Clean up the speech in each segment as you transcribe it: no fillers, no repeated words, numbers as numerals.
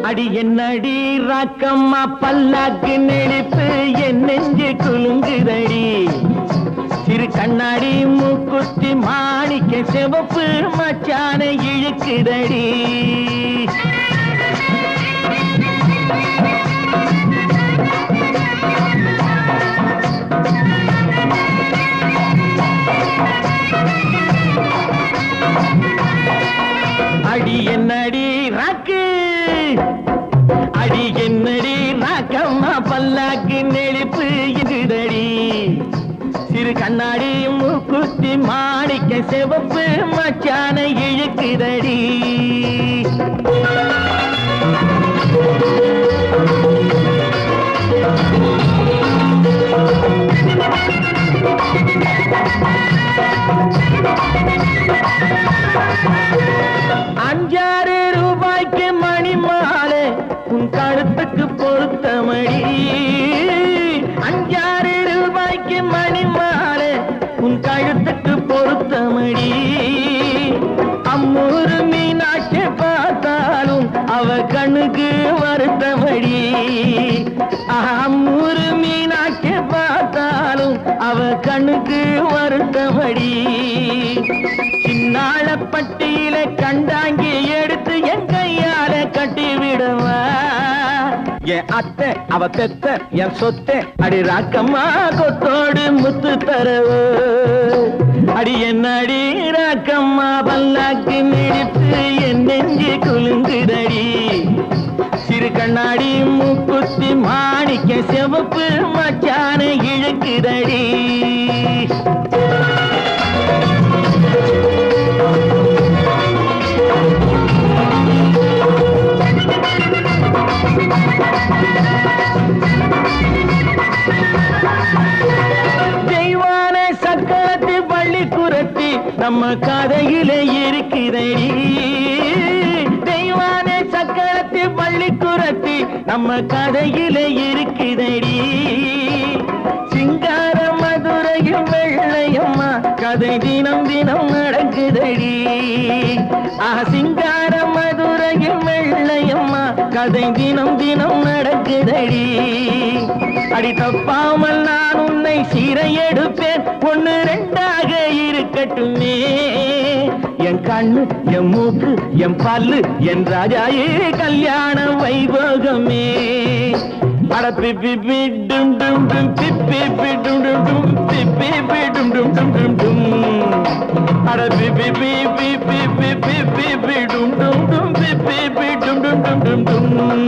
அடி என்னடி ராக்கம்மா பல்லாக்கு நெளிப்பு என் நெஞ்சு குலுங்குதடி சிறு கண்ணாடி மூக்குத்தி மாணிக்க சிவப்பு மச்சான இழுக்குதடி அடி என்னடி ராக்கு அடி என்னடி ராக்கம்மா பல்லாக்கு நெளிப்பு இதுதடி சிறு கண்ணாடி மூக்குத்தி மாணிக்க சிவப்பு மச்சான இழுக்குதடி ₹5 மணி மாலை உன் கழுத்துக்கு பொருத்தமடி ₹5 மணி மாலை உன் கழுத்துக்கு பொருத்தமடி அம்மூரு மீனாட்சி பார்த்தாலும் அவ கண்ணுக்கு வருத்தமடி அம்மூரு மீனாட்சி பார்த்தாலும் அவ கண்ணுக்கு வருத்தமடி சின்னாள பட்டியில கண்டாங்கி எடுத்து என் கையால கட்டி விடுவா என் அத்தை அவ பெத்த என் சொத்தை அடி ராக்கம்மா கொத்தோடு முத்து தரவு அடி என்ன அடி ராக்கம்மா பல்லாக்கு நெடிப்பு என் நெஞ்சு குலுங்குதடி சிறு கண்ணாடி மூக்குத்தி மாணிக்க சிவப்பு மச்சான இழுக்குதடி தெய்வான சக்கரத்து பள்ளி குரத்தி நம்ம கதையில இருக்குதடி தெய்வான சக்கரத்து பள்ளி குரத்தி நம்ம கதையில இருக்குதடி சிங்கார மதுரையும் வெள்ளையம்மா கதை தினம் தினம் நடக்குதடி சிங்கார மதுரையும் வெள்ளையம்மா கதை தினம் தினம் நடக்குதடி அடி தப்பாமல் நான் உன்னை சீரை எடுப்பேன் 1 2 இருக்கட்டுமே என் கண்ணு என் மூக்கு என் பல்லு என் ராஜாயே கல்யாண வைபோகமே அட பிப்பி டும் டும் டும் பிப்பி டும் டும் டும் பிப்பி டும் டும் டும் டும் டும் அட பிப்பி பிப்பி பிப்பி பிப்பி டும் டும் டும் பிப்பி டும் டும் டும் டும் டும்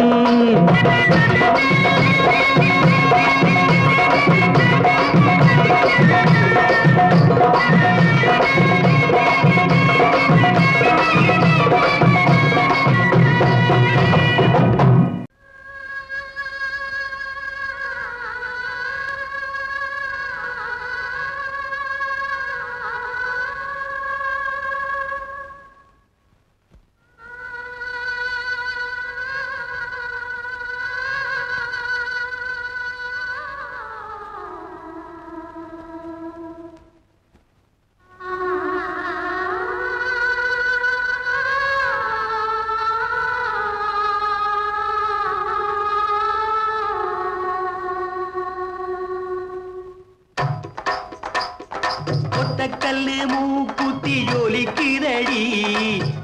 கல்லு மூக்குத்தி ஜொலிக்குதடி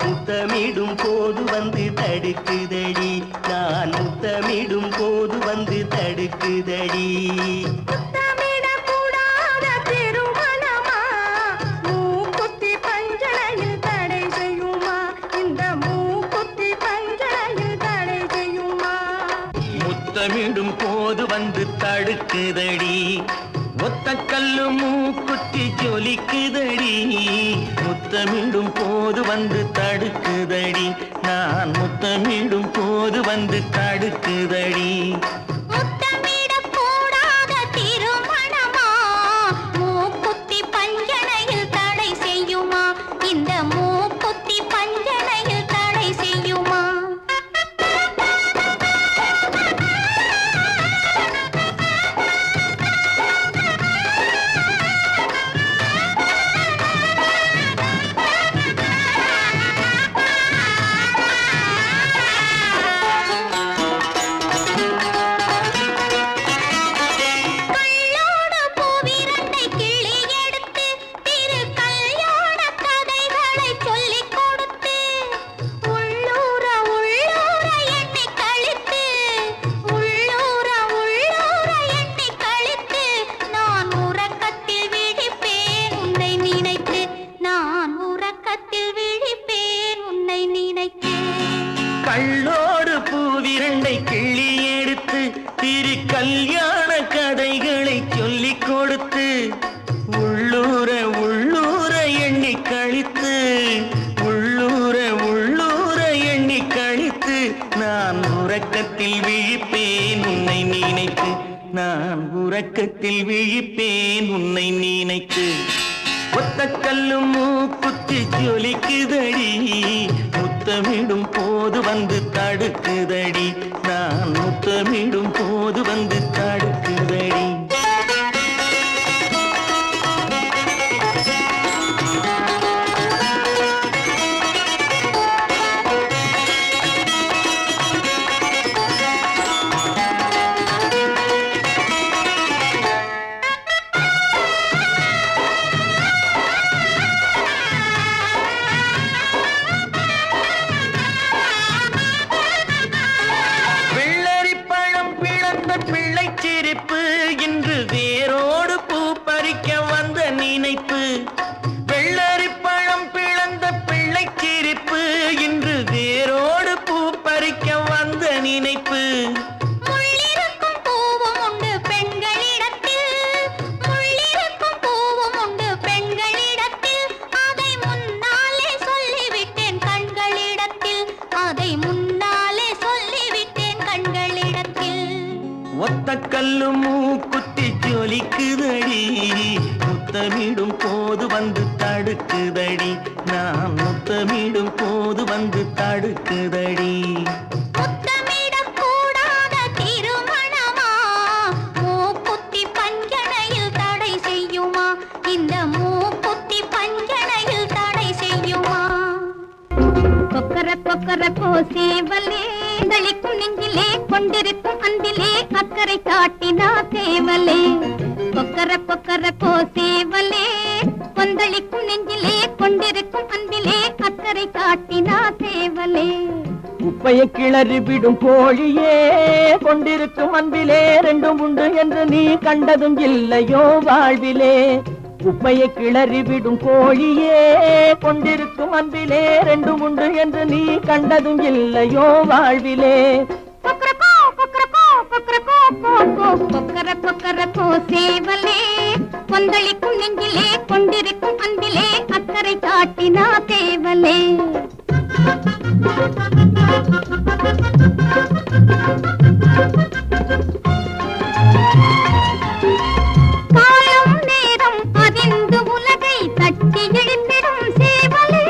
முத்தமிடும் போது வந்து தடுக்குதடி நான் முத்தமிடும் போது வந்து தடுக்குதடி முத்தமிடும் போது வந்து தடுக்குதடி ஒத்த கல்லு மூக்குத்தி ஜொலிக்குதடி முத்தமிடும் போது வந்து தடுக்குதடி நான் முத்தமிடும் போது வந்து தடுக்குதடி உறக்கத்தில் விழிப்பேன் உன்னை நினைத்து ஒத்த கல்லும் மூக்குத்தி ஜொலிக்குதடி முத்தமிடும் போது வந்து தடுக்குதடி நான் முத்தமிடும் போது வந்து தடுக்குதடி பிள்ளை சிரிப்பு இன்று வேரோடு பூ பறிக்க வந்த நினைப்பு வெள்ளரி பழம் பிளந்த பிள்ளை சிரிப்பு இன்று வேரோடு பூ பறிக்க வந்த நினைப்பு முள்ளிருக்கும் பூவும் உண்டு பெண்களிடத்தில் முள்ளிருக்கும் பூவும் உண்டு பெண்களிடத்தில் அதை முன்னாலே சொல்லிவிட்டேன் கண்களிடத்தில் அதை முன்னாலே சொல்லிவிட்டேன் கண்களிடத்தில் ஒத்த கல்லு மூக்குத்தி ஜொலிக்குதடி முத்தமிடும் போது வந்து தடுக்குதடி நான் முத்தமிடும் போது வந்து தடுக்குதடி முத்தமிடக்கூடாத திருமணமா மூக்குத்தி பஞ்சனையில் தடை செய்யுமா இந்த மூக்குத்தி பஞ்சனையில் தடை செய்யுமா கொக்கர கொக்கர கோசேவலே களிக்கும் நெஞ்சிலே கொண்டிருக்கும் அன்பிலே அக்கறை காட்டினா தேவலே கொக்கர கொக்கர கோசேவலே கொந்தளிக்கும் நெஞ்சிலே கொண்டிருக்கும் அன்பிலே அக்கறை காட்டினா தேவலே குப்பையை கிளறி விடும் கோழியே கொண்டிருக்கும் அன்பிலே ரெண்டும் உண்டு என்று நீ கண்டதும் இல்லையோ வாழ்விலே குப்பையை கிளறி விடும் கோழியே கொண்டிருக்கும் அன்பிலே ரெண்டும் உண்டு என்று நீ கண்டதும் இல்லையோ வாழ்விலே கொக்கர கொக்கர கோசேவலே கொந்தளிக்கும் நெஞ்சிலே கொண்டிருக்கும் அன்பிலே அக்கறை காட்டினா தேவலே காலம் நேரம் அறிந்து உலகை தட்டி எழுந்திடும் சேவலே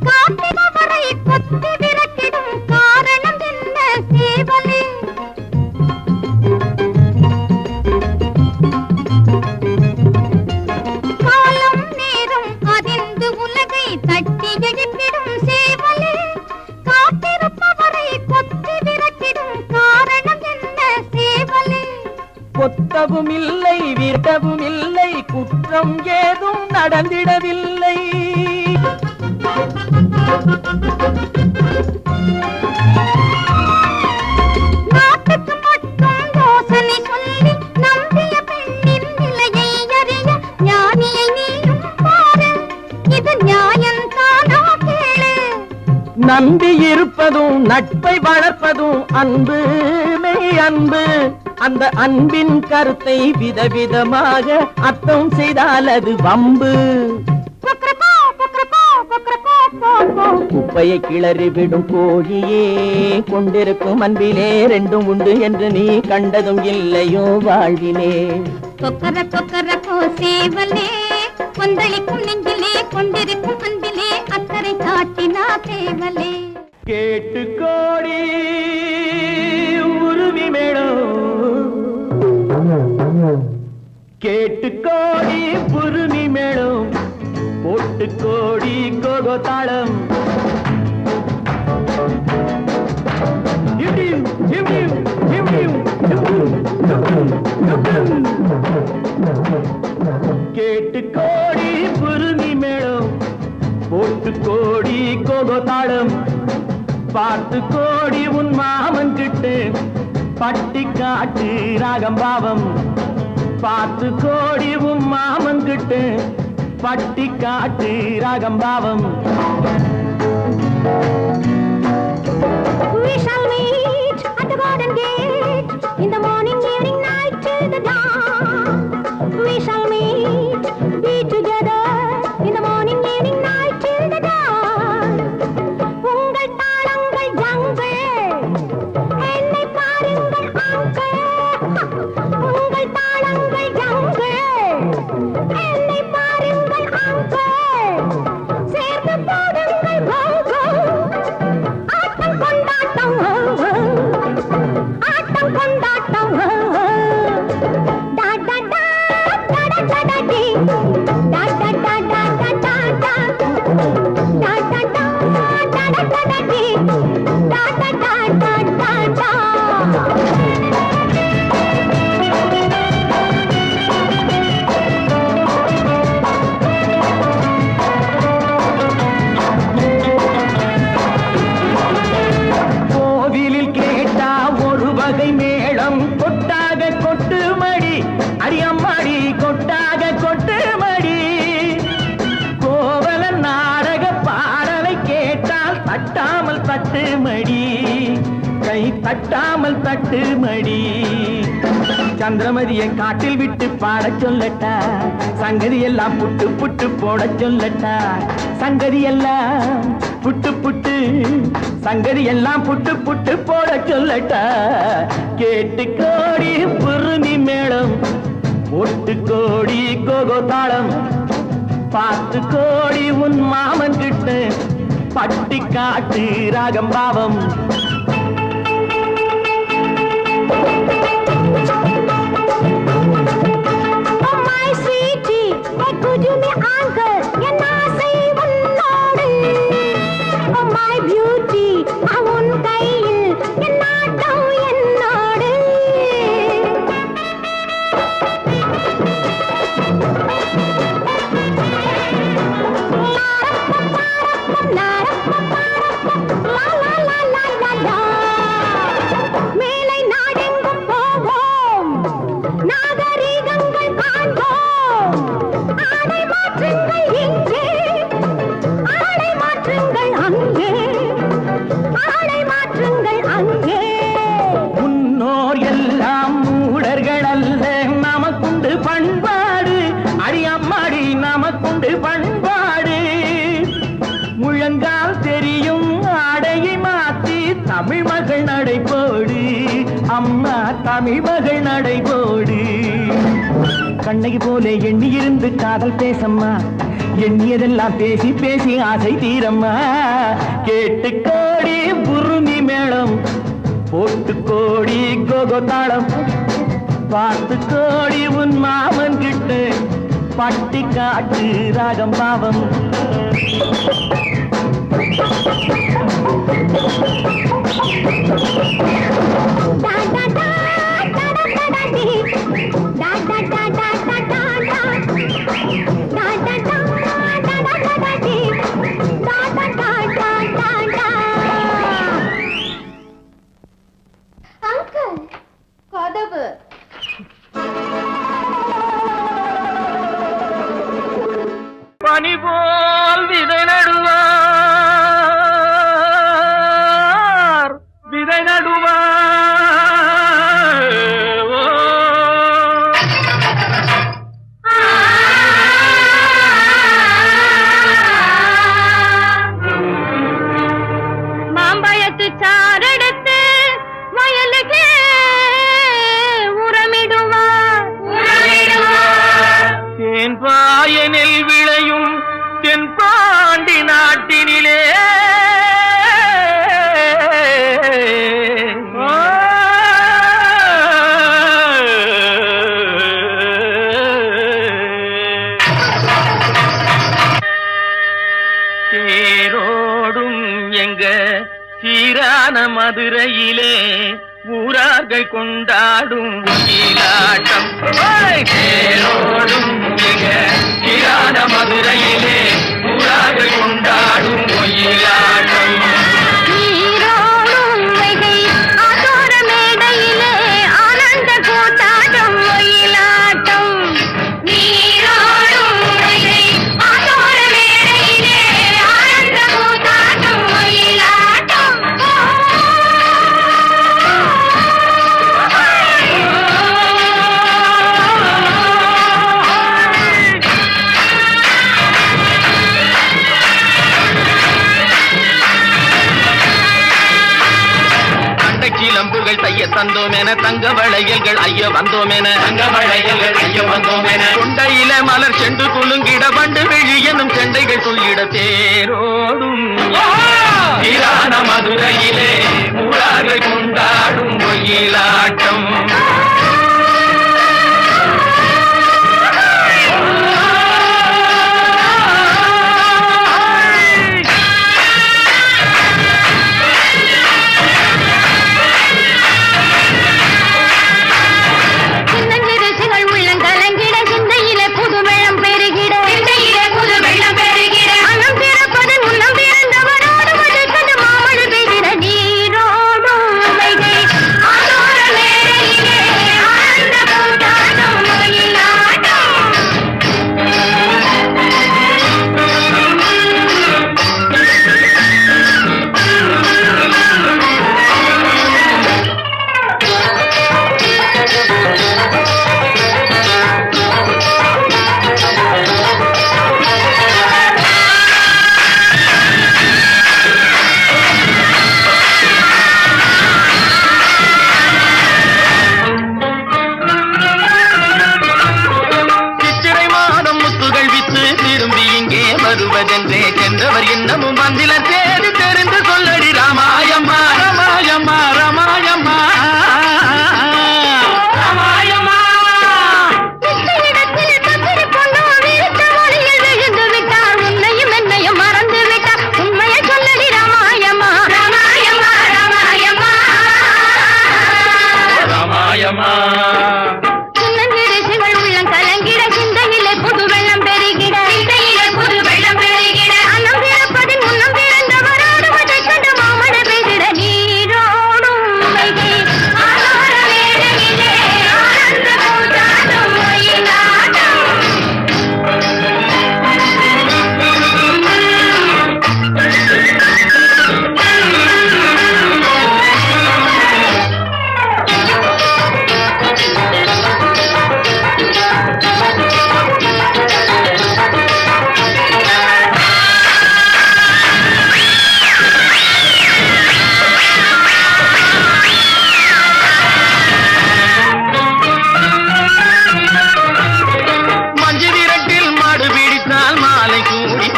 காத்தினவரை கொத்தி விரட்டிடும் காரணம் என்ன சேவலே காலம் நேரம் அறிந்து உலகை தட்டி எழுந்திடும் சேவலே காத்திருப்பவரை கொத்தி விரட்டிடும் காரணம் என்ன சேவலே கொத்தவும் இல்லை விரட்டவும் இல்லை குற்றம் ஏதும் நடந்திடவில்லை நாட்டுக்கு மட்டும் யோசனை சொல்லி நம்பிய பெண்ணின் நிலையை அறிய ஞானியை நீயும் பாரு இது நியாயம் தானா கேளு நம்பி இருப்பதும் நட்பை வளர்ப்பதும் அன்பு மெய் அன்பு அந்த அன்பின் கருத்தை விதவிதமாக அர்த்தம் செய்தால் அது வம்பு குப்பையை கிளறி விடும் கோழியே கொண்டிருக்கும் அன்பிலே ரெண்டும் உண்டு என்று நீ கண்டதும் இல்லையோ வாழ்விலே கொக்கர கொக்கர கோசேவலே கொந்தளிக்கும் நெஞ்சிலே கொண்டிருக்கும் அன்பிலே அக்கறை காட்டினா தேவலே கேட்டு கோடி உருவி மேளம் கேட்டு கோடி புருமி மேளம் போட்டு கோடி கோகோ தாளம் கேட்டு கோடி புருமி மேளம் போட்டு கோடி கோகோ தாளம் பார்த்து கோடி உன் மாமன் கிட்டு பட்டி காட்டு ராகம் பாவம் பார்த்து கோடி உன் மாமன் கிட்டு பட்டி காட்டு ராகம் பாவம் We shall meet at the garden gate in the morning, evening, night till the dawn. We shall meet, be together in the morning, evening, night till the dawn. உங்கள் தாளங்கள் ஜங்கள் என்னை பாருங்கள் ஆண்கள் உங்கள் தாளங்கள் தட்டாமல் தட்டு மடி சந்திரமதியை காட்டில் விட்டு பாடச் சொல்லட்டா சங்கதி எல்லாம் புட்டு புட்டு போடச் சொல்லட்டா சங்கதி எல்லாம் புட்டு புட்டு சங்கதி எல்லாம் புட்டு புட்டு போடச் சொல்லட்டா கேட்டு கோடி புருமி மேளம் ஒட்டு கோடி கோகோ தாளம் பார்த்து கோடி உன் மாமன் கிட்ட பட்டி காட்டு ராகம் பாவம் தமிழ் மகள் நடைபோடு அம்மா தமிழ் மகள் நடைபோடு கண்ணகி போல எண்ணி இருந்து காதல் பேசம்மா எண்ணியதெல்லாம் பேசி பேசி ஆசை தீரம்மா கேட்டு கோடி புருமி மேளம் போட்டு கோடி கோகோ தாளம் பார்த்து கோடி உன் மாமன் கிட்ட பட்டி காட்டு ராகம் பாவம் பனி போல் விதை நடுவார் விதை நடுவார் மாம்பழத்து சாரெடுத்து வயலுக்கு உரமிடுவார் தேன் பாயனில் விளையும் தென்பாண்டி நாட்டினிலே தேரோடும் எங்க சீரான மதுரையிலே ஊரார்கள் கொண்டாடும் ஒயிலாட்டம் தேரோடும் எங்க சீரான மதுரையிலே ஊரார்கள் கொண்டாடும் ஒயிலாட்டம் நீரோடும் வைகை ஆத்தோர மேடையிலே ஆனந்த கூத்தாட்டம் ஒயிலாட்டம் நீரோடும் வைகை ஆத்தோர மேடையிலே ஆனந்த கூத்தாட்டம் ஒயிலாட்டம் சிலம்புகள் தைய தந்தோம் என தங்க வளையல்கள் ஐய வந்தோம் என தங்க வளையல்கள் ஐய வந்தோம் என கொண்டையில மலர் செண்டு குலுங்கிட வண்டு விழி எனும் செண்டைகள் சொல்லிட தேரோடும் சீரான மதுரையிலே ஊரார்கள் கொண்டாடும் ஒயிலாட்டம் நீரோடும் வைகை ஆதோர மணப்பதென்றே சென்றவர் இன்னமும் வந்தில தேடி தெரிந்து சொல்லடி ராமாயம்மா ராமாயம்மா ராமாயம்மா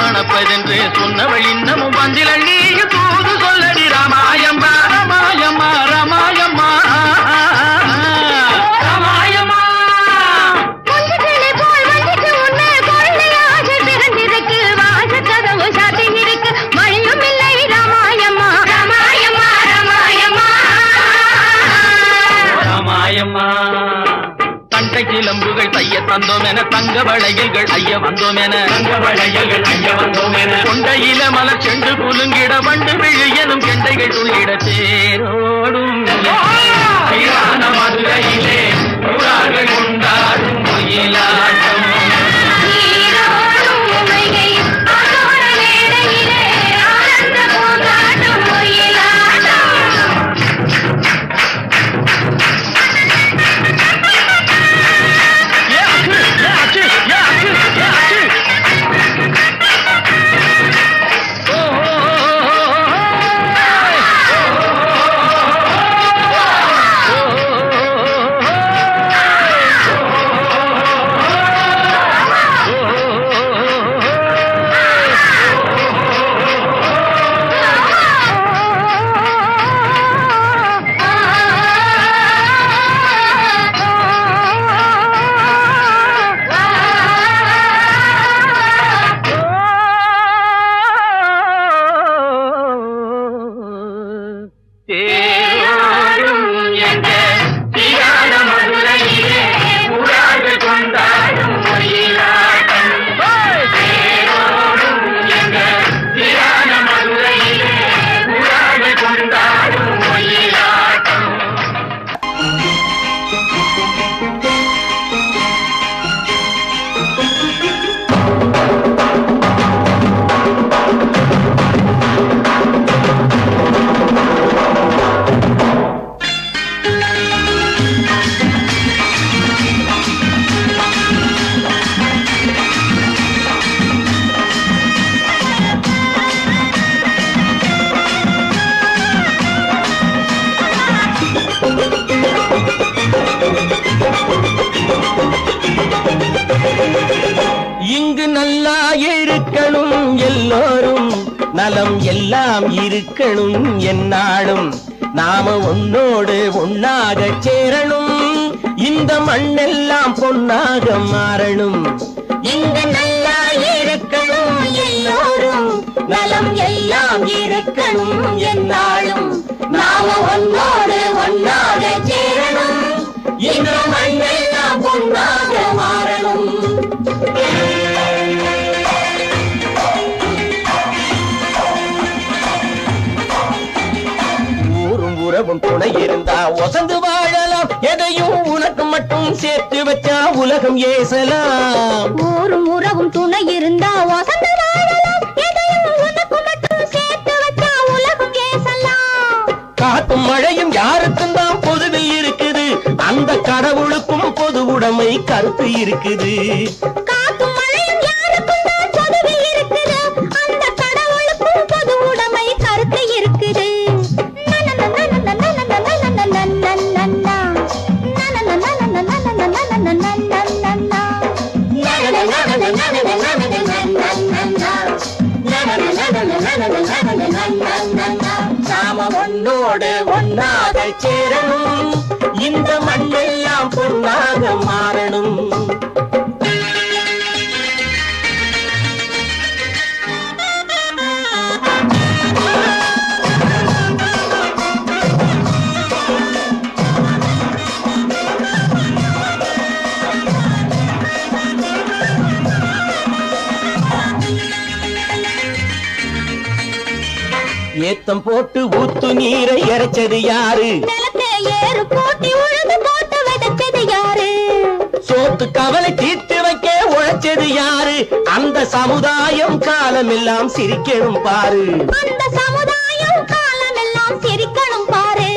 மணப்பதென்று சொன்னவள் இன்னமும் வந்தில நீயும் தூது சொல்லடி ராமாயம்மா ராமாயம்மா ராமாயம்மா ராமாயம்மா மழையும் இல்லை ராமாயம்மா ராமாயம்மா ராமாயம்மா ராமாயம்மா தண்டை கிளம்புகள் தைய தந்தோம் என தங்க வளையல்கள் ஐய வந்தோம் என தங்க வளையல்கள் ஐய வந்தோம் என கொண்டையில மலர் செண்டு குலுங்கிட வண்டு விழு எனும் கெண்டைகள் துள்ளிட தேரோடும் மதுரையிலே கொண்டாடும் மயிலாட்டம் இங்கு நல்லா இருக்கணும் எல்லோரும் நலம் எல்லாம் இருக்கணும் என்னாலும் நாம ஒன்னோடு ஒன்னாக சேரணும் இந்த மண்ணெல்லாம் பொன்னாக மாறணும் இங்கு நல்லா இருக்கணும் எல்லோரும் நலம் எல்லாம் இருக்கணும் என்னாலும் நாம ஒன்னோடு ஒன்னாக சேரணும் இந்த மண்ணெல்லாம் பொன்னாக மாறணும் ஊரும் உறவும் துணை இருந்தா வசந்து வாழலாம் எதையும் உனக்கு மட்டும் சேர்த்து வச்சா உலகம் ஏசலாம் ஊரும் உறவும் துணை இருந்தா வசந்து வாழலாம் எதையும் உனக்கு மட்டும் சேர்த்து வச்சா உலகம் ஏசலாம் காத்தும் மழையும் யாருக்கும் தான் பொதுவில் இருக்குது அந்த கடவுளுக்கும் பொது உடைமை கருத்து இருக்குது காத்தும் மழையும் யாருக்கும் தான் பொதுவில் இருக்குது அந்த கடவுளுக்கும் பொது உடைமை கருத்து இருக்குது உன்னோடு ஒன்னாக சேரணும், இந்த மண்ணெல்லாம் பொன்னாக மாறணும். ஏத்தம் போட்டு ஊத்து நீரை இறைச்சது யாரு? ஏறு போட்டி உழுது போட்டு விதைச்சது யாரு? சோத்து கவலை தீர்த்து வைக்க உழைச்சது யாரு? அந்த சமுதாயம் காலமெல்லாம் சிரிக்கணும் பாரு. அந்த சமுதாயம் காலமெல்லாம் சிரிக்கணும் பாரு.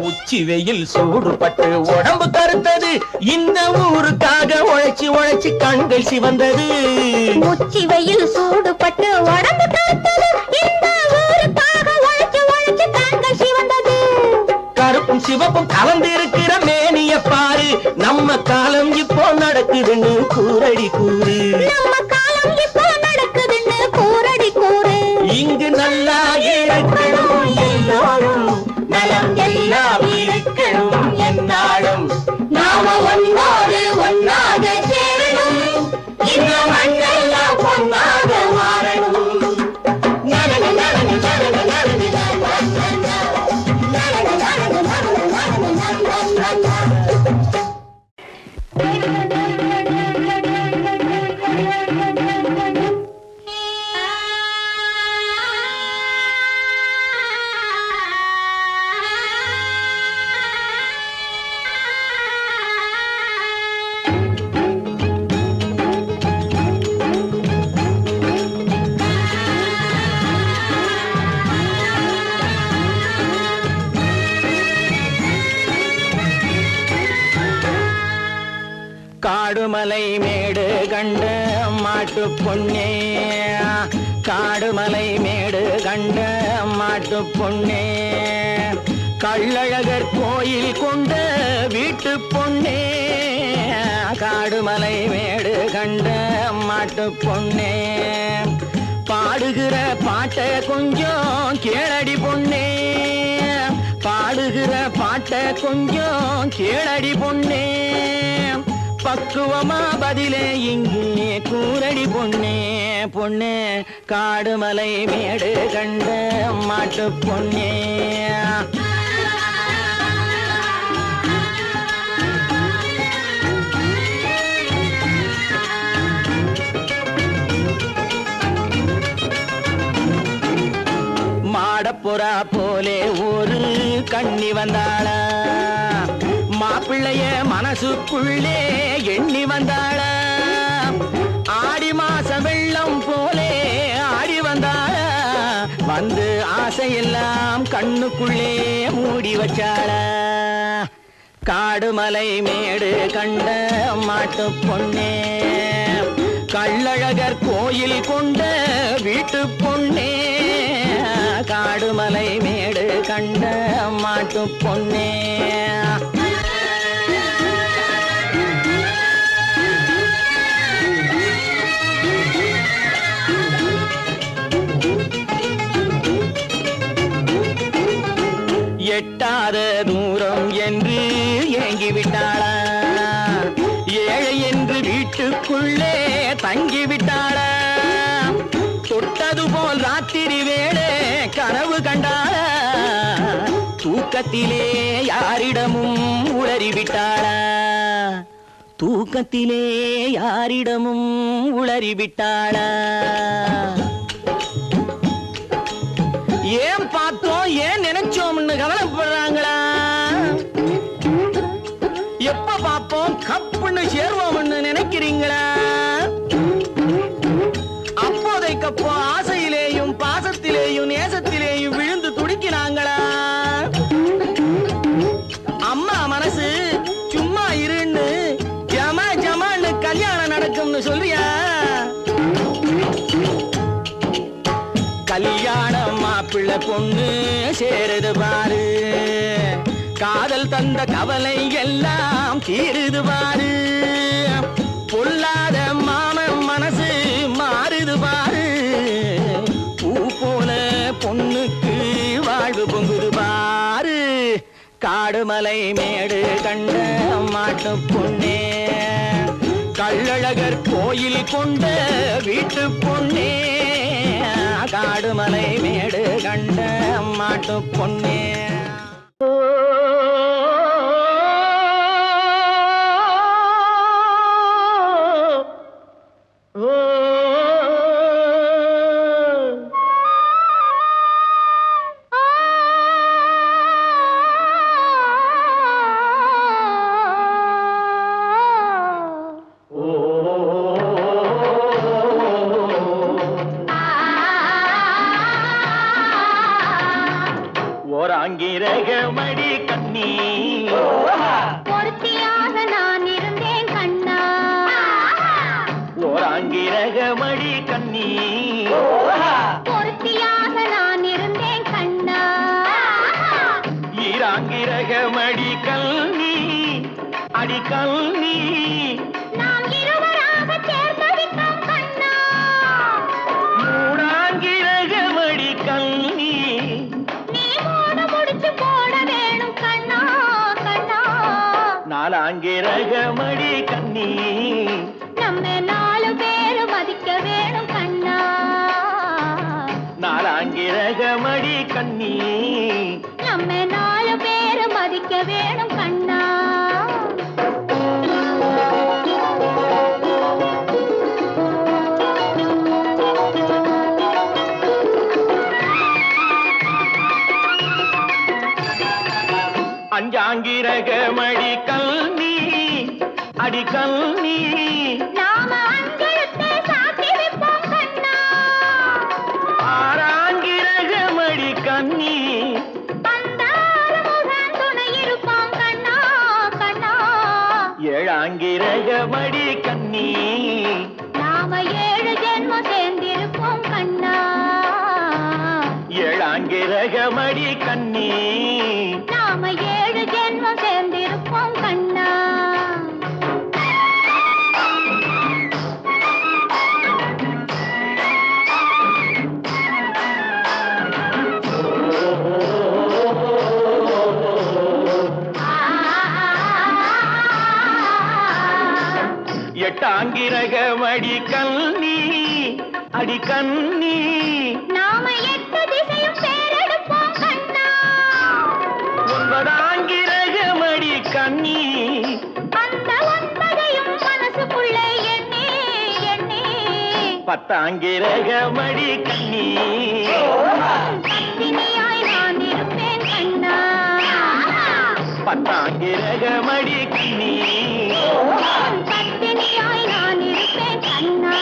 உச்சி வெயில் சூடுபட்டு உடம்பு கருத்தது, இந்த ஊருக்காக உழைச்சி உழைச்சி கண்கள் சிவந்தது. உச்சி வெயில் சூடுபட்டு உடம்பு கருத்தது, இந்த ஊருக்காக உழைச்சி உழைச்சி கண்கள் சிவந்தது. கருப்பும் சிவப்பும் கலந்து இருக்கிற மேனிய பாரு, நம்ம காலம் இப்போ நடக்குதுன்னு கூரடி கூறு. நம்ம காலம் இப்போ நடக்குதுன்னு கூரடி கூறு. இங்கு நல்லா இருக்கணும் எல்லாரும், நலம் எல்லாம் இருக்கணும் என்னாலும். நாம ஒன்னோடு ஒன்னாக சேரணும், இந்த மண்ணெல்லாம் பொன்னாக மாறணும். காடுமலை மேடு கண்ட மாட்டு பொன்னே, காடுமலை மேடு கண்ட மாட்டு பொன்னே, கள்ளழகர் கோயில் கொண்ட வீட்டு பொன்னே, காடுமலை மேடு கண்ட மாட்டு பொன்னே, பாடுகிற பாட்டை கொஞ்சம் கேளடி பொன்னே, பாடுகிற பாட்டை கொஞ்சம் கேளடி பொன்னே, பக்குவமா பதிலே இங்கே கூரடி பொன்னே. பொன்னே காடுமலை மேடு கண்ட மாட்டு பொன்னே. மாடப்புறா போலே ஒரு கண்ணி வந்தாளா, மாப்பிள்ளைய மனசுக்குள்ளே எண்ணி வந்தாள, ஆடி மாச வெள்ளம் போலே ஆடி வந்தாள, வந்து ஆசையெல்லாம் கண்ணுக்குள்ளே மூடி வச்சாள. காடுமலை மேடு கண்ட மாட்டு பொன்னே, கள்ளழகர் கோயில் கொண்ட வீட்டு பொன்னே, காடுமலை மேடு கண்ட மாட்டு பொன்னே. எட்டாத தூரம் என்று ஏங்கிவிட்டாளா, ஏழை என்று வீட்டுக்குள்ளே தங்கிவிட்டாளா, தொட்டது போல் ராத்திரி வேளை கனவு கண்டாளா, தூக்கத்திலே யாரிடமும் உளறிவிட்டாளா, தூக்கத்திலே யாரிடமும் உளறிவிட்டாளா. ஏன் பார்த்தோம் ஏன் நினைச்சோம்னு கவலைப்படுறாங்களா, எப்ப பார்ப்போம் கப்புன்னு சேருவோம்னு நினைக்கிறீங்களா, அப்போதைக்கப்போ ஆசையிலேயும் பாசத்திலேயும் ஒண்ணு சொல்றியா? கல்யாணம் மாப்பிள்ளை பொண்ணு சேருது பாரு, காதல் தந்த கவலை எல்லாம் தீருது பாரு, பொல்லாத மாமன் மனசு மாறுது பாரு, பூ போல பொண்ணுக்கு வாழ்வு பொங்குது பாரு, காடுமலை மேடு கண்ட மாட்டு பொண்ணே, கள்ளழகர் கோயில் கொண்ட வீட்டு பொண்ணே, காடுமலை மேடு கண்ட மாட்டு பொண்ணே. ஓராங்கிரகமடி கண்ணி பொருத்தியாக நான் இருந்தேன் கண்ணா, ஓராங்கிரகமடி கண்ணி பொருத்தியாக நான் இருந்தேன் கண்ணா, ஈராங்கிரகமடி கல்வி அடி கல்வி நாம் இருவராக சேர்ந்தடிக்கும் கண்ணா, மூடாங்கிரகமடி கல்வி நீ மூட முடிச்சு போட வேணும் கண்ணா கண்ணா, நாலாங்கிரகமடி கண்ணி நம்ம 4 பேரு மதிக்க வேணும் கண்ணா, நாலாங்கிரகமடி கண்ணி நம்ம 4 பேரு மதிக்க வேணும் கண்ணா. அஞ்சாங்கிரகமடி கல்வி அடி கல்வி நாம அஞ்செழுத்தை சாத்தி வைப்போம் கண்ணா, ஆறாங்கிரகமடி கண்ணி பந்தாரமுகன் துணை இருப்போம் கண்ணா கண்ணா, ஏழாங்கிரகமடி கண்ணி நாம 7 ஜென்மம் சேர்ந்திருப்போம் கண்ணா, ஏழாங்கிரகமடி கண்ணி நாம 7 ஜென்மம் சேர்ந்திருப்போம் கண்ணா. எட்டாங்கிரகமடி கண்ணி அடி கண்ணி நாம 8 திசையும் பேரெடுப்போம் கண்ணா, ஒன்பதாங்கிரகமடி கண்ணி அந்த 9ஐயும் மனசுக்குள்ளே எண்ணி எண்ணி, பத்தாங்கிரகமடி கண்ணி பத்தினியாய் நான் இருப்பேன் கண்ணா, பத்தாங்கிரகமடி கண்ணி பத்தினியாய் நான் இருப்பேன் கண்ணா.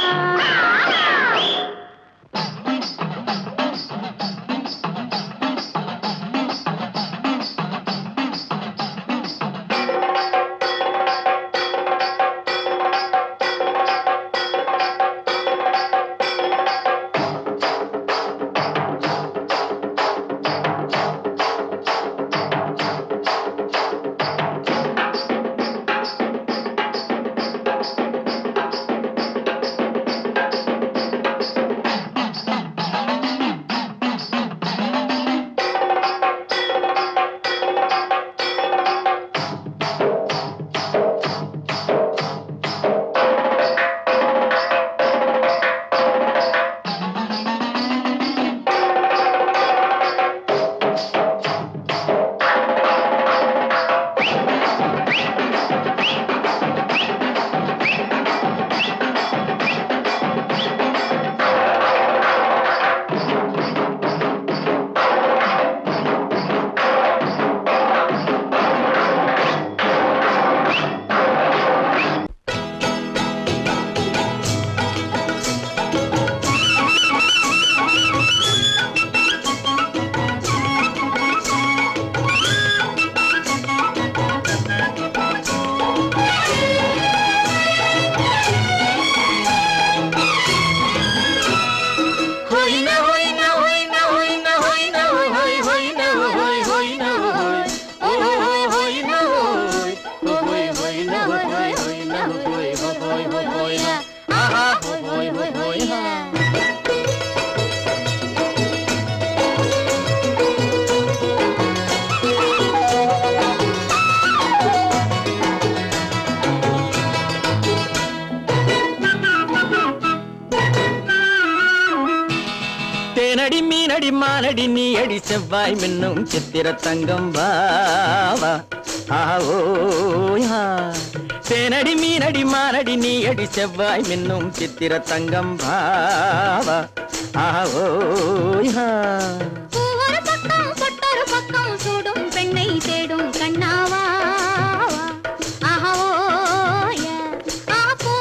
மீனடி மானடி நீ அடி செவ்வாய் மின்னும் சித்திர தங்கம் வாவா ஆவோயா தேனடி மீனடி மானடி நீ அடி செவ்வாய் மின்னும் சித்திர தங்கம் வாவா ஆவோயா ஒரு பக்கம் பொட்டொரு பக்கம் சூடும் பெண்ணை தேடும் கண்ணாவா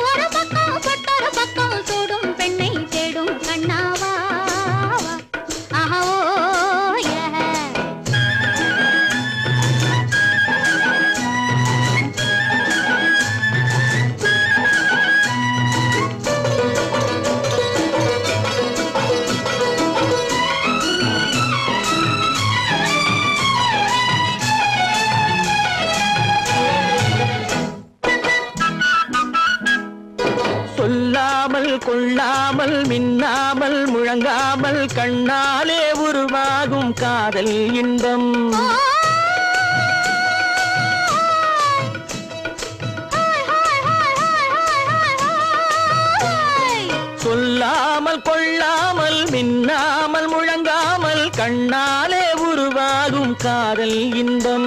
ஒரு பக்கம் பொட்டொரு பக்கம் சூடும் பெண்ணை தேடும் கண்ணாவா சொல்லாமல் கொள்ளாமல் மின்னாமல் முழங்காமல் கண்ணாலே உருவாகும் காதல் இன்பம் சொல்லாமல் கொள்ளாமல் மின்னாமல் முழங்காமல் கண்ணாலே உருவாகும் காதல் இன்பம்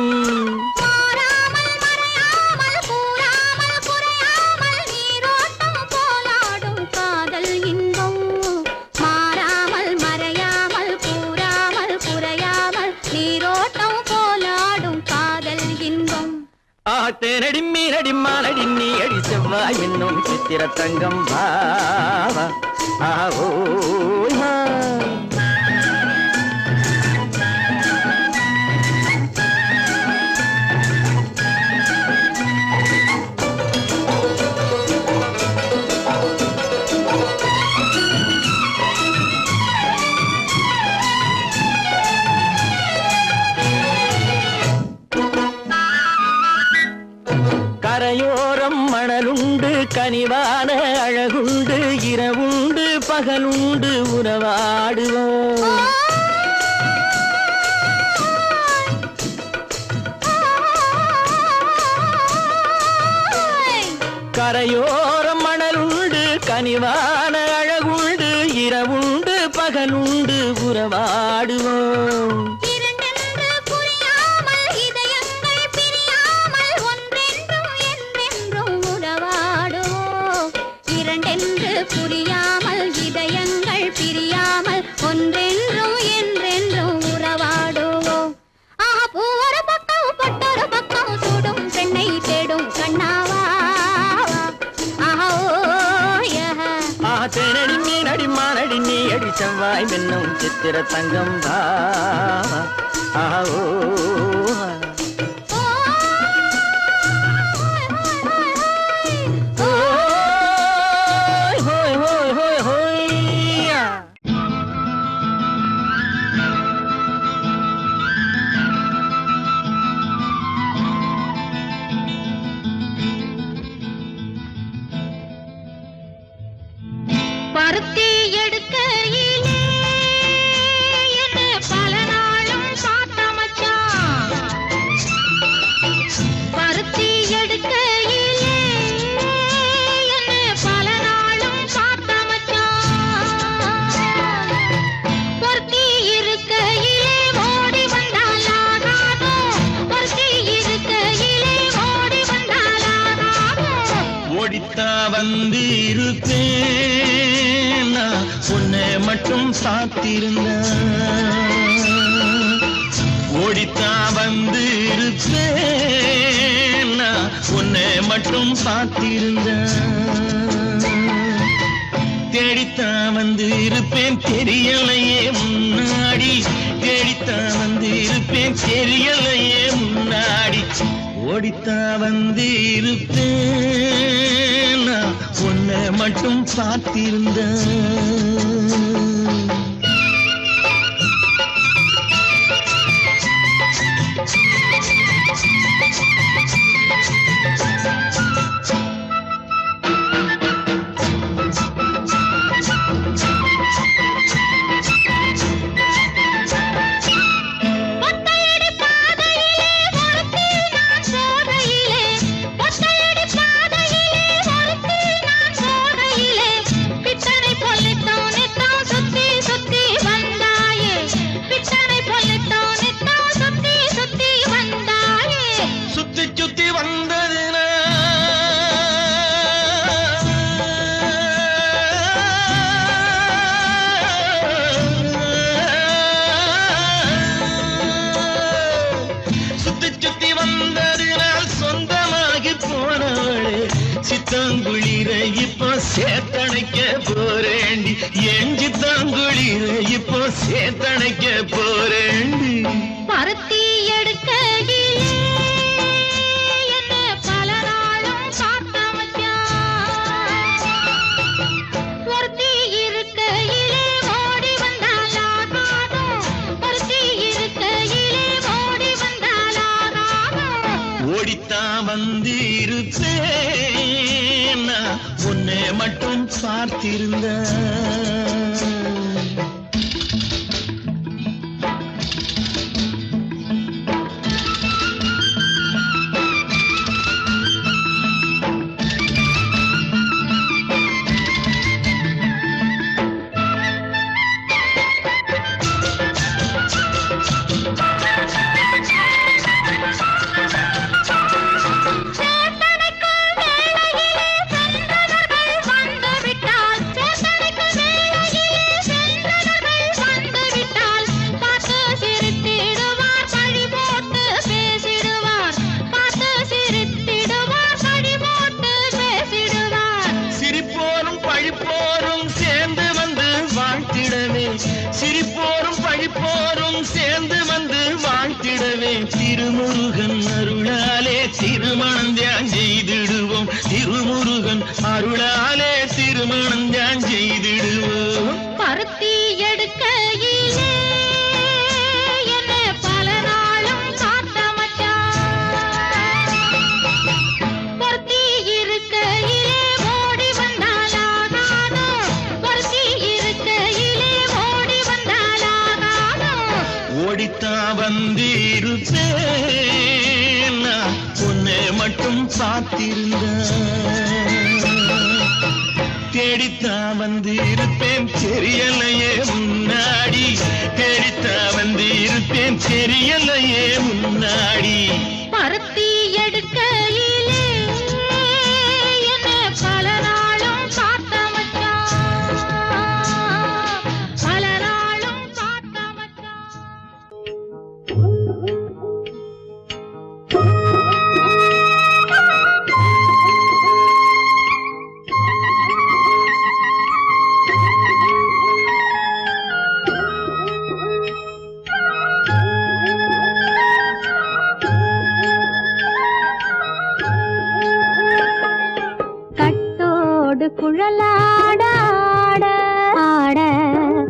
தேனடி மீனடி மானடி நீ அடி செவ்வாய் மின்னும் சித்திர தங்கம் வாவா ஆவோயா கரையோரம் மணலுண்டு கனிவான அழகுண்டு இரவுண்டு பகலுண்டு உறவாடுவோம் கரையோரம் மணலுண்டு கனிவான அழகுண்டு இரவுண்டு பகலுண்டு உறவாடுவோம் புரியாமல் இதயங்கள் பிரியாமல் ஒன்றென்றும் என்றென்றும் உறவாடுவோம் ஒரு பக்கம் பொட்டொரு பக்கம் சூடும் பெண்ணை தேடும் கண்ணாவா தேனடி மீனடி மானடி நீ அடி செவ்வாய் மின்னும் சித்திர தங்கம் வாவா ஆவோ பருத்தி எடுக்கையிலே என்ன பல நாளும் பார்த்த மச்சான் பருத்தி எடுக்கையிலே என்ன பல நாளும் பார்த்த மச்சான் பொருத்தி இருக்கையிலே ஓடி வந்தாலாகாதோ பொருத்தி இருக்கையிலே ஓடி வந்தாலாகாதோ ஓடித்தா வந்து இருப்பேன் உன்னை மட்டும் சாத்திருந்த ஓடித்தா வந்து இருப்பேன் உன்னை மட்டும் சாத்திருந்த தேடித்தா வந்து இருப்பேன் தெரியலையே முன்னாடி தேடித்தா வந்து இருப்பேன் தெரியலையே முன்னாடி ஓடித்தா வந்து இருப்பேன் உன்னை மட்டும் பார்த்திருந்த பித்தனை பொல்லித்தோனே தான் வந்ததுனா சுத்தி சுத்தி வந்ததுனால் சொந்தமாகி போனவளே சித்தாங்குளிர இப்போ சேத்தணைக்க போறேண்டி என் சித்தாங்குளிர இப்போ சேத்தணைக்க போறேண்டி பருத்தி எடுக்கையிலே என்ன பல நாளும் பார்த்த மச்சான். ஒருத்தி இருக்கையிலே ஓடி வந்தாலாகாதும். ஒருத்தி இருக்கையிலே ஓடி வந்தாலாகாதும். ஓடித்தான் வந்திருப்பேன் நான் உன்னை மட்டும் பார்த்திருந்தேன். சிரிப்போரும் பழிப்போரும் சேர்ந்து வந்து வாழ்த்திடவே திருமுருகன் அருளாலே திருமணம் தியான் செய்திடுவோம். திருமுருகன் அருளாலே திருமணம் தியான் செய்திடுவோம். பருத்தி எடுக்கையிலே என்ன பல நாளும் பார்த்த மச்சான். பருத்தி இருக்கையிலே ஓடி வந்தாலாகாதும். பருத்தி இருக்கையிலே ஓடி வந்தாலாகாதும். ஓடித்தான் வந்திருப்பேன் நான் உன்னை மட்டும் பார்த்திருந்தேன். தேடித்தான் வந்திருப்பேன் தெரியலையே முன்னாடி. தேடித்தான் வந்திருப்பேன் தெரியலையே முன்னாடி. பருத்தி எடுக்கையிலே என்ன பல நாளும் பார்த்த மச்சான். பல நாளும் பார்த்த மச்சான். கட்டோடு குழலாட ஆட ஆட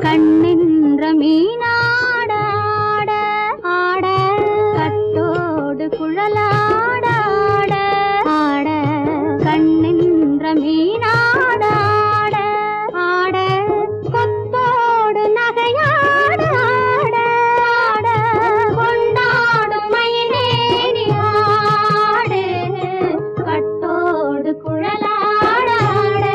கண்ணின்ற மீனாட ஆட ஆட கட்டோடு குழலாட ஆட ஆட கண்ணின்ற மீனாட ஆட ஆட கொத்தோடு நகையாட ஆட ஆட கொண்டாடும் மயிலேறி ஆடு கட்டோடு குழலாட ஆட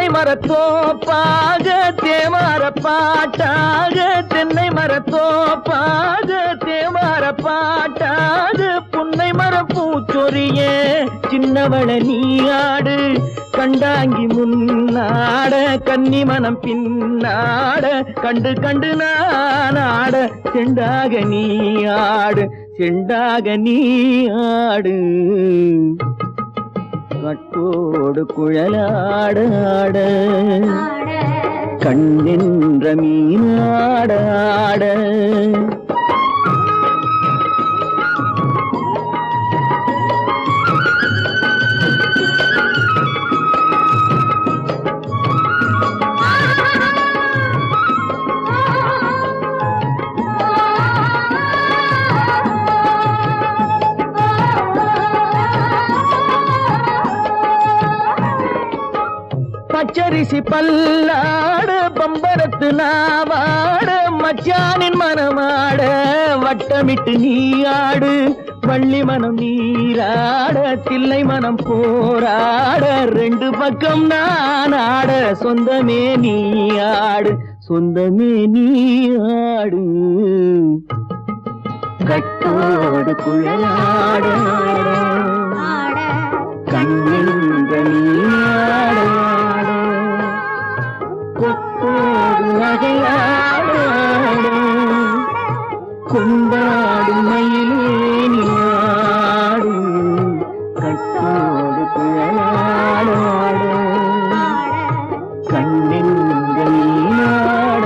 தென்னை மரத்தோப்பாக தேமார பாட்டாக தென்னை மரத்தோப்பாக தேமார பாட்டாக புன்னை மரம் பூச்சொரிய சின்னவள நீயாடு கண்டாங்கி முன்னாட கன்னி மனம் பின்னாட கண்டு கண்டு நானாட செண்டாக நீயாடு செண்டாக நீயாடு கட்டோடு குழலாட ஆட கண்ணென்ற மீனாட ஆட பச்சரிசி பல்லாட பம்பரத்து நாவாட மச்சானின் மனமாட வட்டமிட்டு நீயாடு வள்ளி மனம் நீராட தில்லை மனம் போராட ரெண்டு பக்கம் நான் ஆட சொந்தமே நீயாடு சொந்தமே நீயாடு கட்டோடு குழலாட கண்ணென்ற நீயாட கொத்தோடு நகையாட கொண்டாடு மயிலேனியாடு கட்டோடு குழலாட கண்ணென்ற நீயாட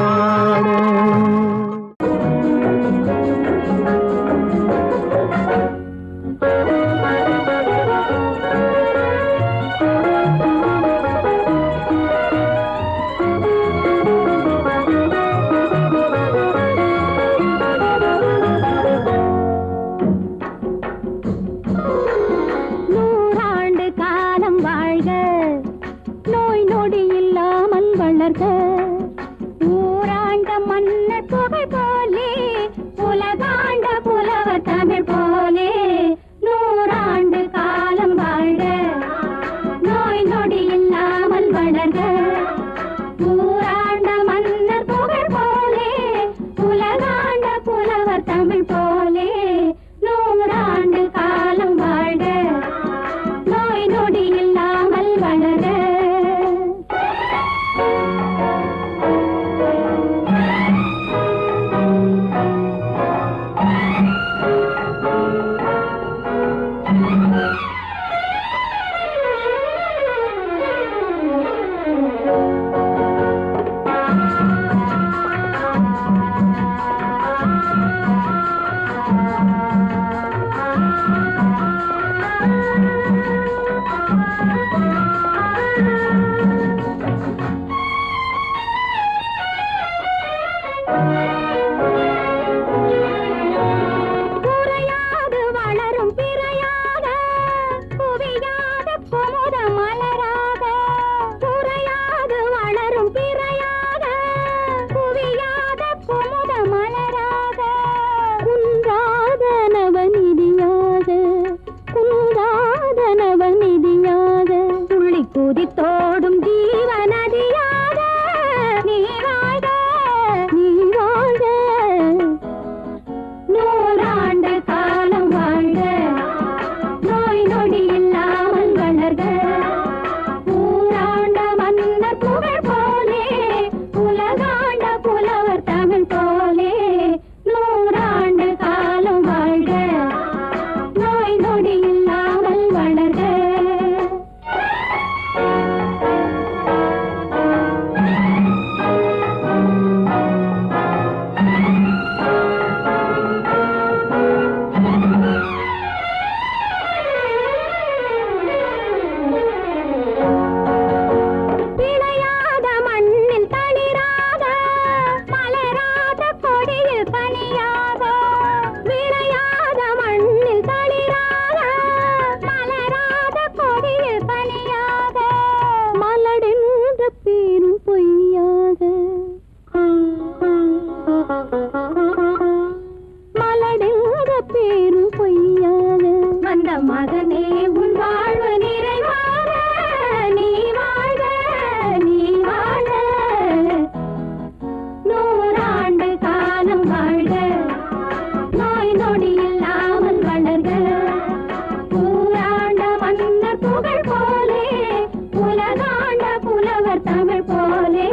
போலே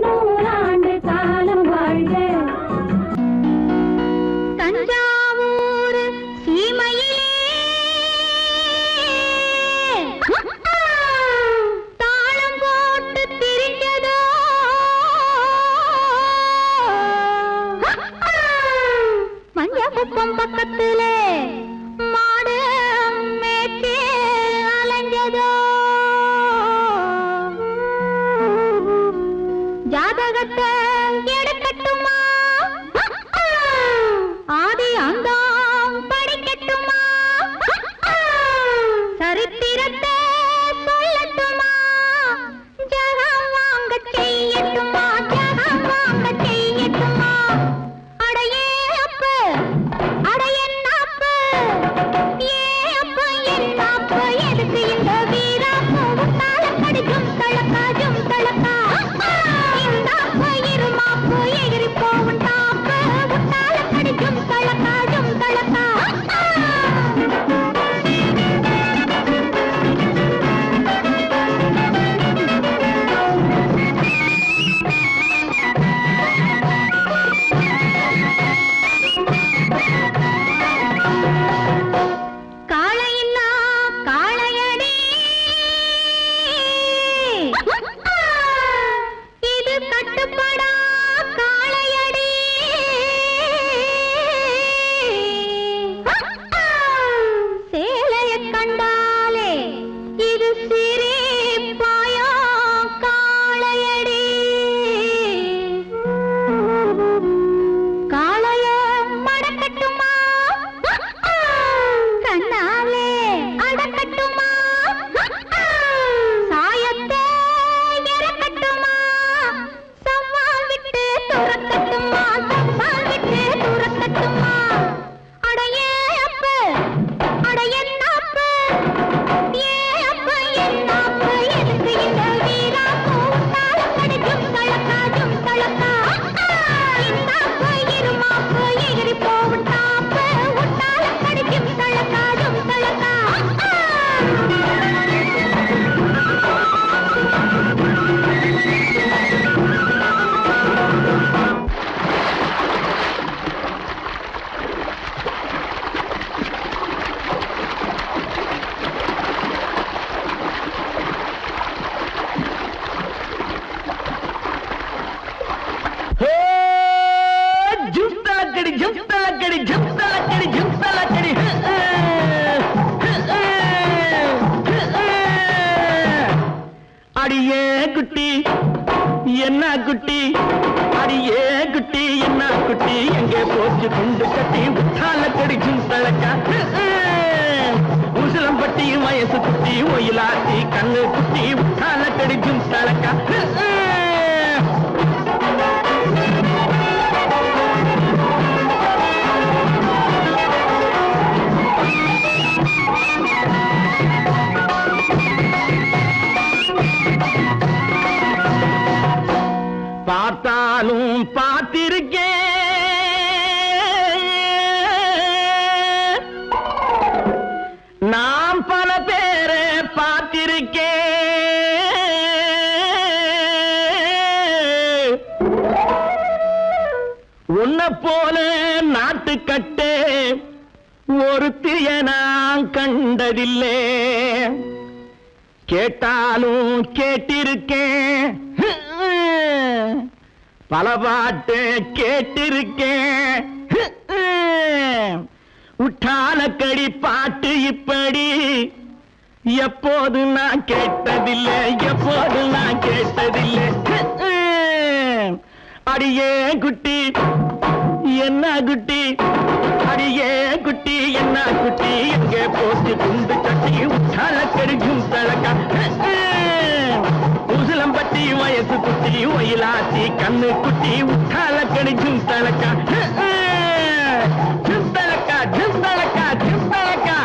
நூறாண்டு காலம் வாழ்க. தஞ்சாவூர் சீமையிலே தாளம் போட்டு திரிஞ்சதோ மஞ்சக்குப்பம் பக்கத்திலே மாடு மேய்ச்சி அலைஞ்சதோ ஜாதகத்தை எடுக்கட்டுமா ஆதி அந்தம் படிக்கட்டுமா சரித்திரத்தை சொல்லட்டுமா ஜகம் வாங்க செய்யட்டுமா ஜகம் வாங்க செய்யட்டுமா அடையே அப்பு அடையன்னாப்பு ஏ அப்பு என்னாப்பு எதுக்கு இந்த வீராப்பு உத்தால கடிக்கும் தளக்காஜும் தளக்கா இந்த அப்பு இருமாப்பு எகிரி போவும் டாப்பு உத்தால கடிக்கும் தளக்காஜும் தளக்கா காளையில்லா காளையடி இது கட்டுப்படா காளையடி சேலைய கண்டாலே இது சிரிப்பாயோ காளையடி காளைய மடக்கட்டுமா கண்ணாலே அடக்கட்டுமா சாயத்தை இறக்கட்டுமா சவால் விட்டு துரக்கட்டுமா சவால் விட்டு துரக்கட்டுமா அடையே அப்பு அடையன்னாப்பு ஏ அப்பு என்னாப்பு எதுக்கு இந்த வீராப்பு உத்தால கடிக்கும் தளக்காஜும் தளக்கா இந்த அப்பு இருமாப்பு எகிரி போவும் டாப்பு உத்தால கடிக்கும் தளக்காஜும் தளக்கா ஜும்தலக்கடி ஜும்தலக்கடி ஜும்தலக்கடி ஜும்தலக்கடி அடியே குட்டி என்ன குட்டி அடியே குட்டி என்ன குட்டி எங்கே போச்சு குண்டு கட்டி உத்தாலக்கடி ஜும்தலக்கா உசிலம்பட்டி வயசு குட்டி ஒயிலாத்தி கண்ணு குட்டி உத்தாலக்கடி ஜும்தலக்கா பார்த்தாலும் பார்த்திருக்கேன் நான் பல பேரை பார்த்திருக்கேன் உன்னை போல நாட்டுக்கட்டே ஒருத்திய நான் கண்டதில்லை கேட்டாலும் கேட்டிருக்கேன் பல பாட்டு கேட்டிருக்கேன் உட்டாலக்கடி பாட்டு இப்படி எப்போது நான் கேட்டதில்லை எப்போது நான் கேட்டதில்லை அடியே குட்டி என்ன குட்டி அடியே குட்டி என்ன குட்டி எங்கே போச்சு குண்டு கட்டி உட்டாலக்கடி ஜும்தலக்கா உசிலம்பட்டி வயசு குட்டி ஒயிலாத்தி கண்ணு குட்டி உட்டாலக்கடி ஜும்தலக்கா ஜும்தலக்கா ஜும்தலக்கா ஜும்தலக்கா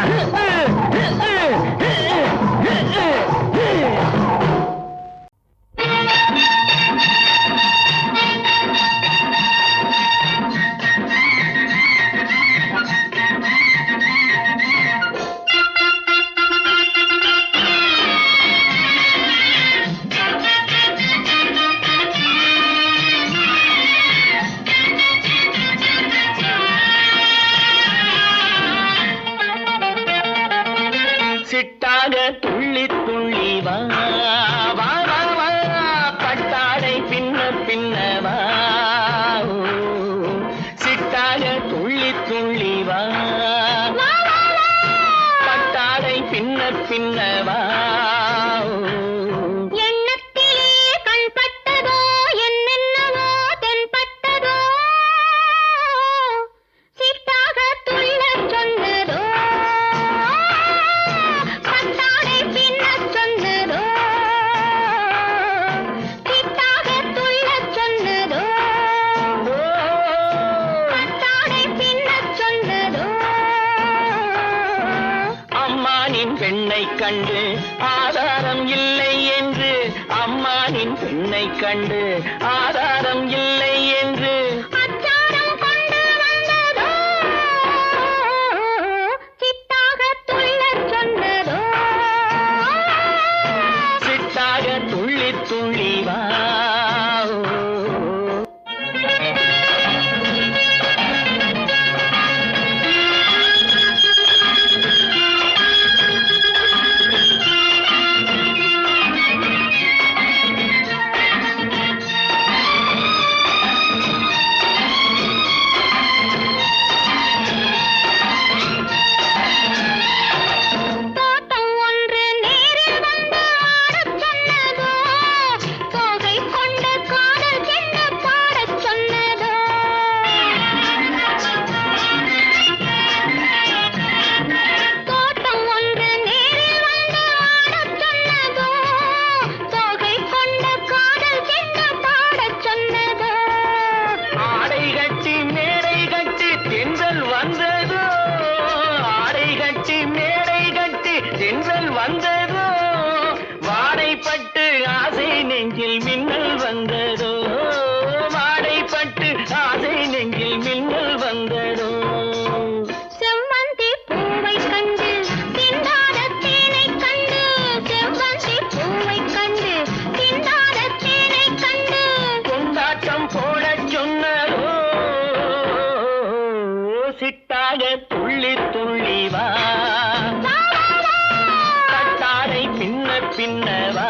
கண்டு ஆதாரம் இல்லை என்று அம்மானின் பெண்ணை கண்டு ஆதாரம் இல்லை என்று அச்சாரம் கொண்டு வந்ததோ சித்தாக துள்ளச் சொன்னதோ சித்தாக துள்ளி துள்ளி வா வந்ததோ வாடைப்பட்டு ஆசை நெஞ்சில் மின்னல் வந்ததோ வாடைப்பட்டு ஆசை நெஞ்சில் மின்னல் வந்ததோ செவ்வந்தி பூவை கண்டு திண்டாட தேனை கண்டு செவ்வந்தி பூவை கண்டு திண்டாட தேனை கண்டு கொண்டாட்டம் போடச் சொன்னதோ சிட்டாக துள்ளி துள்ளி வா பின்னவா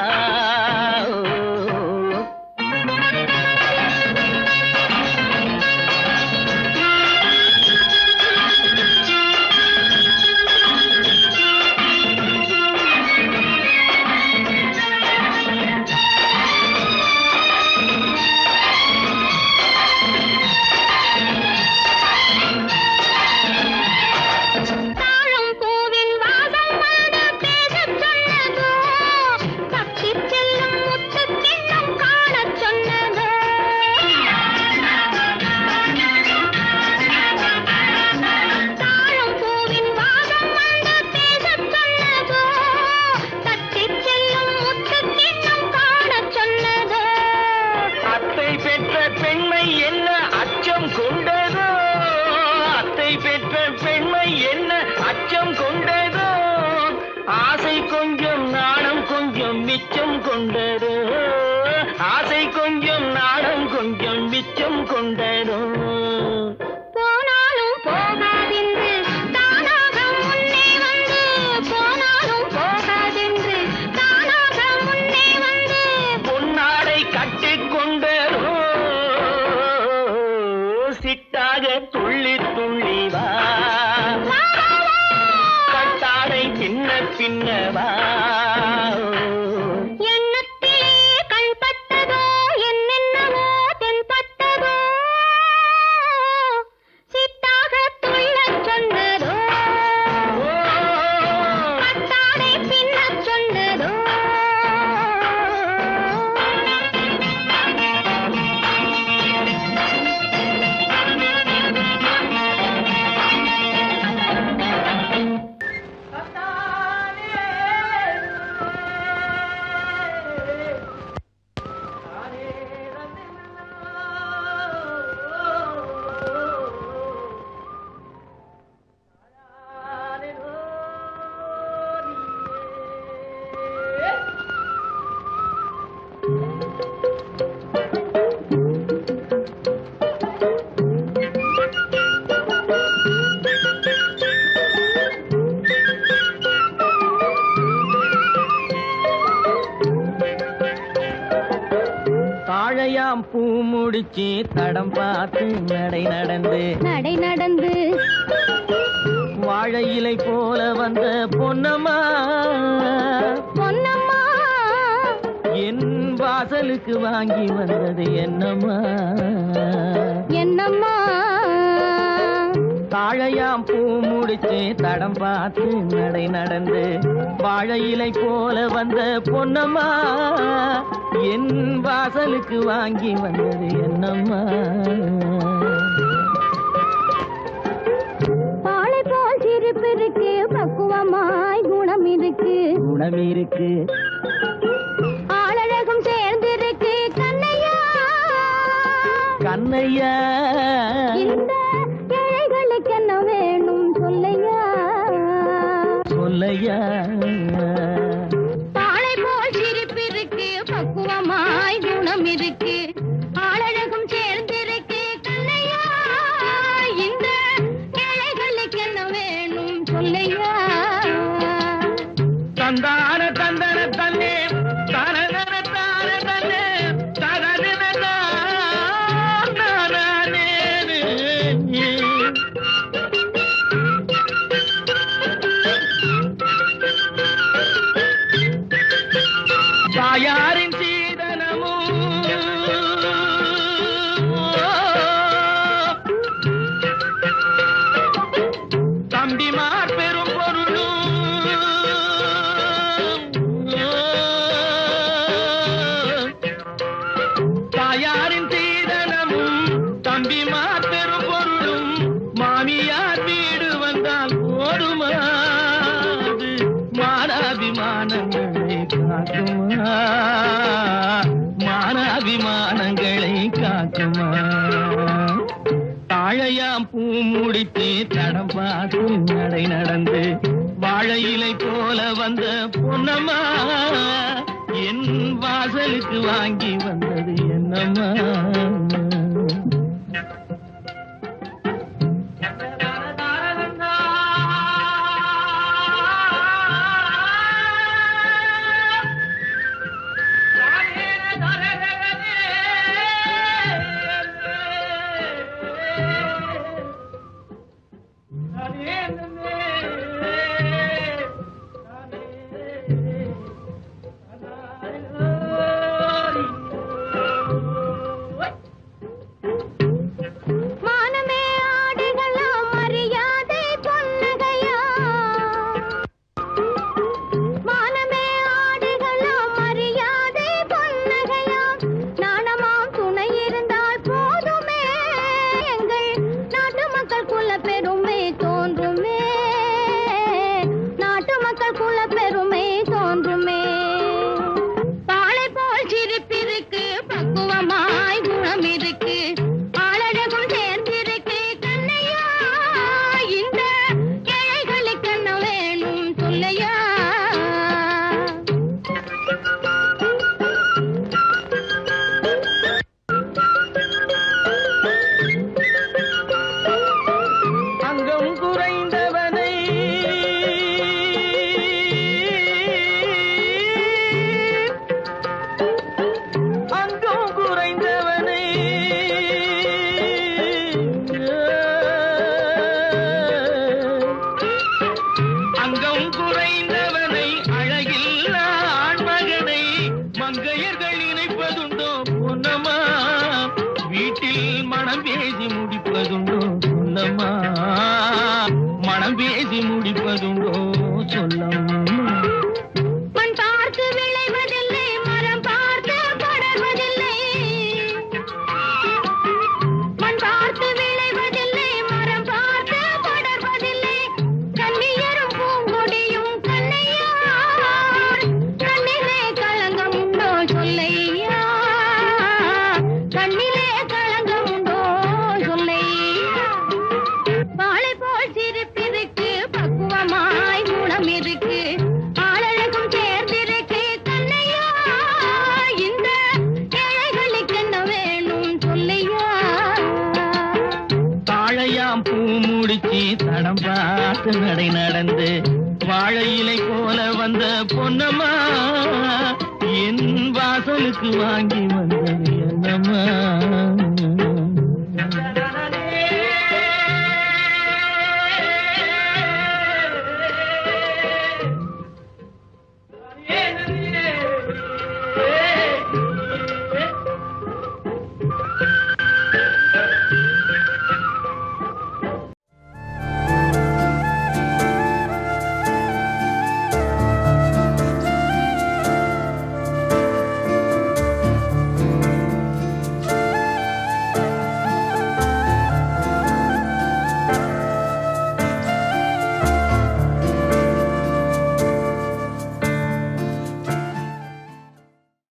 மிச்சம் கொண்டதோ ஆசை கொஞ்சம் நாடம் கொஞ்சம் மிச்சம் கொண்டதோ போனாலும் போகாதென்று தானாக முன்னே வந்து போனாலும் போகாதென்று தானாக முன்னே வந்து பொன்னாடை கட்டிக்கொண்டதோ சிட்டாக துள்ளி துள்ளி வா கட்டாடை பின்ன பின்னவா தாழையாம் பூ முடிச்சு தடம் பார்த்து நடை நடந்து வாழை இலை போல வந்த பொன்னம்மா என் வாசலுக்கு வாங்கி வந்தது என்னம்மா தாழையாம் பூ முடிச்சு தடம் பார்த்து நடை நடந்து வாழை இலை போல வந்த பொன்னம்மா என் வாசலுக்கு வாங்கி வந்தது என்னம்மா பாலை போல் சிரிப்பிருக்கு பக்குவமாய் குணம் இருக்கு குணம் இருக்கு ஆளழகும் சேர்ந்திருக்கு கண்ணையா கண்ணையா இந்த ஏழைகளுக்கு என்ன வேணும் சொல்லையா சொல்லையா பாளை போல் சிரிப்பு இருக்கு பக்குவமாய் குணம் இருக்கு ஆளழகும் சேர்ந்திருக்கு கண்ணையா இந்த ஏழைகளுக்கு என்ன வேணும் சொல்லையா தந்தான தந்தன தன்னே தனதன தான தன்னே தனதன தானே தாயாரின் சீதனமும் தம்பிமார் பெரும் பொருளும் தாயாரின் சீதனமும் தம்பிமார் பெரும் பொருளும் மாமியார் வீடு வந்தால் போதுமா அது மானாபிமானங்களை காக்குமா மானாபிமானங்களை காக்குமா தாழையாம் பூ முடித்து தடம் பார்த்து நடை நடந்து வாழை இலை போல வந்த பொன்னம்மா என் வாசலுக்கு வாங்கி வந்தது என்னம்மா மானமே ஆடுகளாம் மரியாதை பொன்னகையா மானமே ஆடுகளாம் மரியாதை பொன்னகையா நாணமாம் துணை இருந்தால் போதுமே எங்கள் நாட்டு மக்கள் குல பெருமை தோன்றுமே நாட்டு மக்கள் குல பெருமை தோன்றுமே பாளை போல் சிரிப்பிருக்கு பக்குவமாய் குணம் இருக்கு ஆளழகும் சேர்ந்திருக்கு கண்ணையா இந்த ஏழைகளுக்கு என்ன வேணும் சொல்லையா அங்கம் குறைந்தவனை அங்கம் குறைந்தவனை அங்கம் குறைந்தவனை அழகில்ல ஆண்மகனை மங்கையர்கள் இணைப்பதுண்டோ பொன்னம்மா வீட்டில் மனம் பேசி முடிப்பதுண்டோ சொல்லம்மா மனம் பேசி முடிப்பதுண்டோ சொல்லம்மா மண் பார்த்து விளைவதில்லை மரம் பார்த்து படர்வதில்லை மண் பார்த்து விளைவதில்லை மரம் பார்த்து படர்வதில்லை கண்ணியரும் பூங்கொடியும் கண்ணையா கண்ணிலே களங்கம் உண்டோ சொல்லையா கண்ணிலே களங்கம் உண்டோ சொல்லையா பாளை போல் சிரிப்பிருக்கு பக்குவமாய் குணம் இருக்கு ஆளழகும் சேர்ந்திருக்கு கண்ணையா இந்த ஏழைகளுக்கு என்ன வேணும் சொல்லையா தாழையாம் பூ முடிச்சு தடம் பார்த்து நடை நடந்து வாழை இலை போல வந்த பொன்னம்மா என் வாசலுக்கு வாங்கி வந்தது என்னம்மா